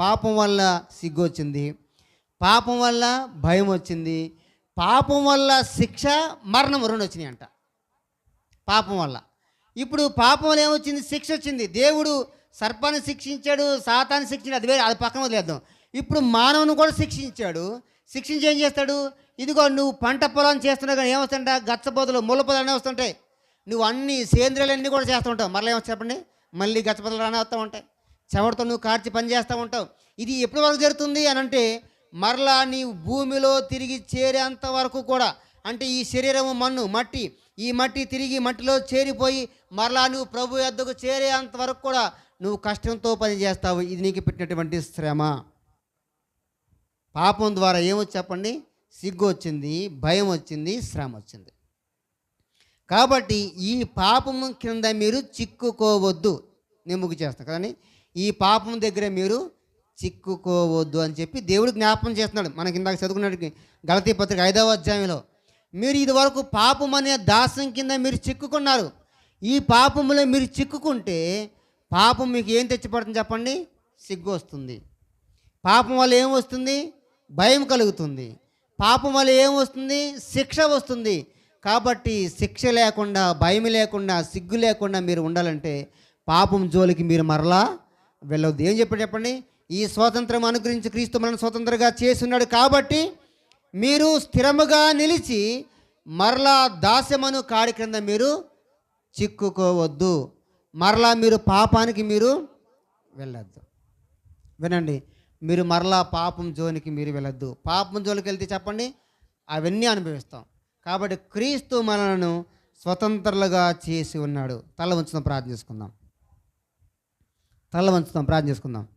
పాపం వల్ల సిగ్గు వచ్చింది, పాపం వల్ల భయం వచ్చింది, పాపం వల్ల శిక్ష, మరణం రెండు వచ్చినాయి అంట. పాపం వల్ల. ఇప్పుడు పాపం వల్ల ఏమొచ్చింది? శిక్ష వచ్చింది. దేవుడు సర్పాన్ని శిక్షించాడు, సాతాన్ని శిక్షించాడు, అది వేరే, అది పక్కన వదిలేద్దాం. ఇప్పుడు మానవుని కూడా శిక్షించాడు. శిక్షించి ఏం చేస్తాడు? ఇదిగో నువ్వు పంట పొలం చేస్తున్నావు కానీ ఏమొస్తుంట? గచ్చబొదలు, ముళ్ళ పొదలు అన్నీ వస్తుంటాయి. నువ్వు అన్ని సేంద్రియాలన్నీ కూడా చేస్తూ ఉంటావు. మరలా ఏమొచ్చు చెప్పండి? మళ్ళీ గచ్చబొదలు రానే వస్తూ ఉంటాయి. చెవటతో నువ్వు కార్చి పని చేస్తూ ఉంటావు. ఇది ఎప్పటి వరకు జరుగుతుంది అని అంటే, మరలా నీవు భూమిలో తిరిగి చేరేంత వరకు కూడా, అంటే ఈ శరీరము మన్ను, మట్టి, ఈ మట్టి తిరిగి మట్టిలో చేరిపోయి మరలా నువ్వు ప్రభు యొద్దకు చేరేంత వరకు కూడా నువ్వు కష్టంతో పని చేస్తావు. ఇది నీకు పెట్టినటువంటి శ్రమ. పాపం ద్వారా ఏమొచ్చి చెప్పండి? సిగ్గు వచ్చింది, భయం వచ్చింది, శ్రమ వచ్చింది. కాబట్టి ఈ పాపము కింద మీరు చిక్కుకోవద్దు. నేను ముగ్గు చేస్తాను కదండి. ఈ పాపం దగ్గర మీరు చిక్కుకోవద్దు అని చెప్పి దేవుడు జ్ఞాపకం చేస్తున్నాడు. మనకి ఇందాక చదువుకున్నట్టు గలతీ పత్రిక 5వ అధ్యాయంలో, మీరు ఇది వరకు పాపం అనే దాసం కింద మీరు చిక్కుకున్నారు. ఈ పాపములో మీరు చిక్కుకుంటే పాపం మీకు ఏం తెచ్చిపడుతుంది చెప్పండి? సిగ్గు వస్తుంది. పాపం వల్ల ఏం వస్తుంది? భయం కలుగుతుంది. పాపం వల్ల ఏం వస్తుంది? శిక్ష వస్తుంది. కాబట్టి శిక్ష లేకుండా, భయం లేకుండా, సిగ్గు లేకుండా మీరు ఉండాలంటే పాపం జోలికి మీరు మరలా వెళ్ళవద్దు. ఏం చెప్పాడు చెప్పండి? ఈ స్వాతంత్రం అనుగ్రహించి క్రీస్తు మనల్ని స్వతంత్రంగా చేసి ఉన్నాడు. కాబట్టి మీరు స్థిరముగా నిలిచి మరలా దాస్యమను కాడి క్రింద మీరు చిక్కుకోవద్దు. మరలా మీరు పాపానికి మీరు వెళ్ళొద్దు. వినండి, మీరు మరలా పాపం జోలికి మీరు వెళ్ళొద్దు. పాపం జోలికి వెళ్తే చెప్పండి అవన్నీ అనుభవిస్తాం. కాబట్టి క్రీస్తు మనలను స్వతంత్రులుగా చేసి ఉన్నాడు. తల వంచుదాం, ప్రార్థన చేసుకుందాం.